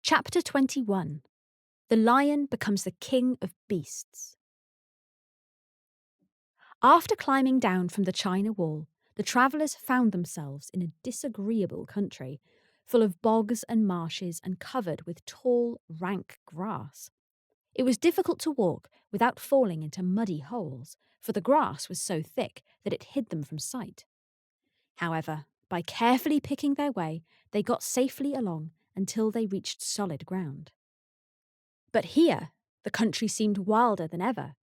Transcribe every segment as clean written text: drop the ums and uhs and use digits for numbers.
Chapter 21. The Lion becomes the King of Beasts. After climbing down from the China Wall, the travellers found themselves in a disagreeable country, full of bogs and marshes and covered with tall, rank grass. It was difficult to walk without falling into muddy holes, for the grass was so thick that it hid them from sight. However, by carefully picking their way, they got safely along until they reached solid ground. But here, the country seemed wilder than ever,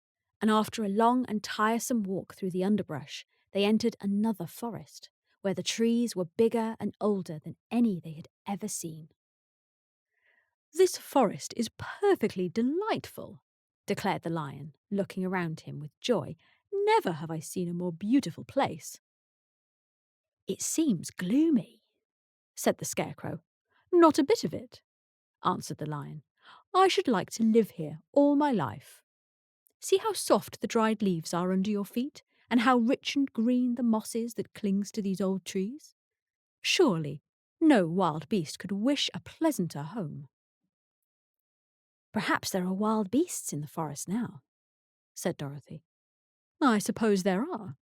and after a long and tiresome walk through the underbrush, they entered another forest, where the trees were bigger and older than any they had ever seen. "This forest is perfectly delightful," declared the lion, looking around him with joy. "Never have I seen a more beautiful place." "It seems gloomy," said the scarecrow. "Not a bit of it," answered the lion. "I should like to live here all my life. See how soft the dried leaves are under your feet, and how rich and green the moss is that clings to these old trees. Surely no wild beast could wish a pleasanter home." "Perhaps there are wild beasts in the forest now," said Dorothy. "I suppose there are,"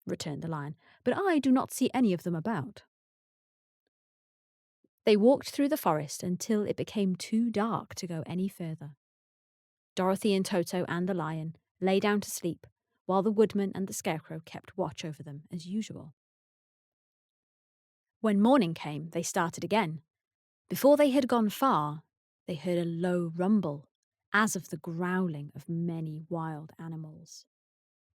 returned the lion, "but I do not see any of them about." They walked through the forest until it became too dark to go any further. Dorothy and Toto and the lion lay down to sleep, while the woodman and the scarecrow kept watch over them as usual. When morning came, they started again. Before they had gone far, they heard a low rumble, as of the growling of many wild animals.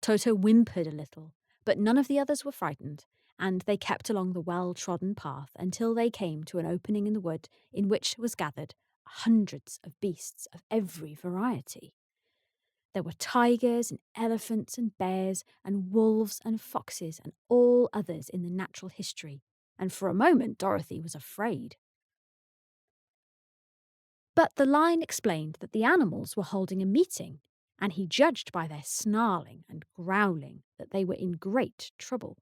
Toto whimpered a little, but none of the others were frightened, and they kept along the well-trodden path until they came to an opening in the wood in which was gathered hundreds of beasts of every variety. There were tigers and elephants and bears and wolves and foxes and all others in the natural history, and for a moment Dorothy was afraid. But the lion explained that the animals were holding a meeting, and he judged by their snarling and growling that they were in great trouble.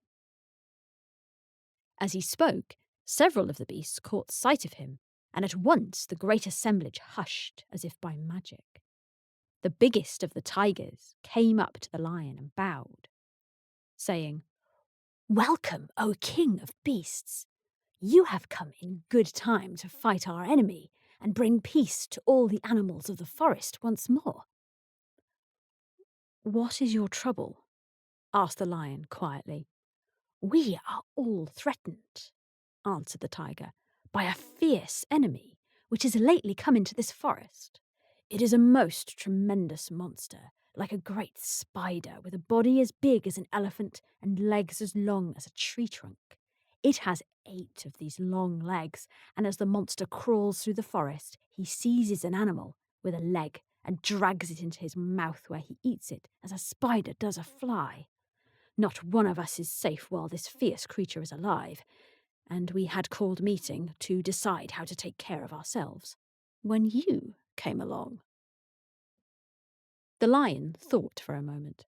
As he spoke, several of the beasts caught sight of him, and at once the great assemblage hushed as if by magic. The biggest of the tigers came up to the lion and bowed, saying, "Welcome, O King of Beasts! You have come in good time to fight our enemy and bring peace to all the animals of the forest once more." "What is your trouble?" asked the lion quietly. "We are all threatened," answered the tiger, "by a fierce enemy which has lately come into this forest. It is a most tremendous monster, like a great spider, with a body as big as an elephant and legs as long as a tree trunk. It has 8 of these long legs, and as the monster crawls through the forest, he seizes an animal with a leg and drags it into his mouth, where he eats it as a spider does a fly. Not one of us is safe while this fierce creature is alive, and we had called a meeting to decide how to take care of ourselves when you came along." The lion thought for a moment.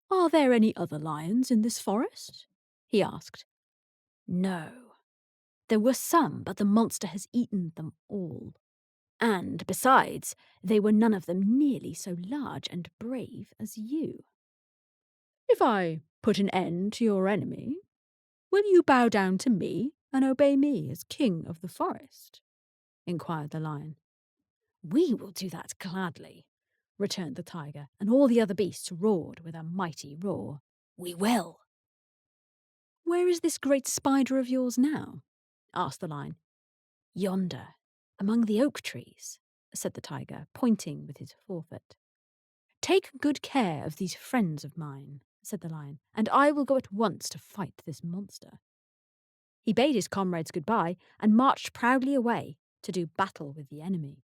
"Are there any other lions in this forest?" he asked. "No. There were some, but the monster has eaten them all. And besides, they were none of them nearly so large and brave as you." "If I put an end to your enemy, will you bow down to me and obey me as king of the forest?" inquired the lion. "We will do that gladly," returned the tiger, and all the other beasts roared with a mighty roar. "We will." "Where is this great spider of yours now?" asked the lion. "Yonder, among the oak trees," said the tiger, pointing with his forefoot. "Take good care of these friends of mine," said the lion, "and I will go at once to fight this monster." He bade his comrades goodbye and marched proudly away to do battle with the enemy.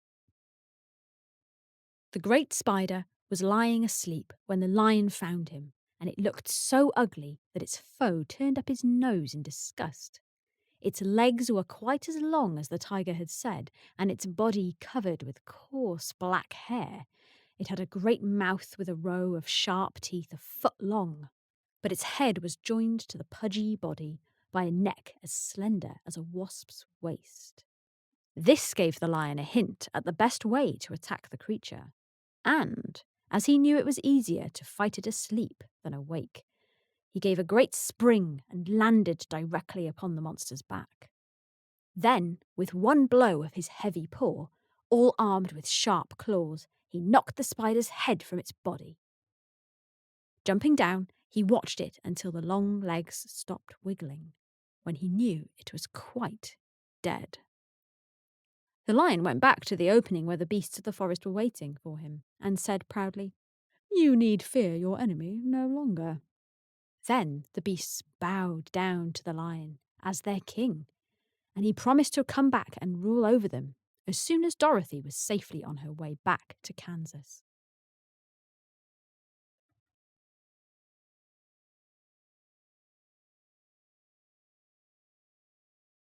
The great spider was lying asleep when the lion found him, and it looked so ugly that its foe turned up his nose in disgust. Its legs were quite as long as the tiger had said, and its body covered with coarse black hair. It had a great mouth with a row of sharp teeth a foot long, but its head was joined to the pudgy body by a neck as slender as a wasp's waist. This gave the lion a hint at the best way to attack the creature, and, as he knew it was easier to fight it asleep than awake, he gave a great spring and landed directly upon the monster's back. Then, with one blow of his heavy paw, all armed with sharp claws, he knocked the spider's head from its body. Jumping down, he watched it until the long legs stopped wiggling, when he knew it was quite dead. The lion went back to the opening where the beasts of the forest were waiting for him, and said proudly, "You need fear your enemy no longer." Then the beasts bowed down to the lion as their king, and he promised to come back and rule over them as soon as Dorothy was safely on her way back to Kansas.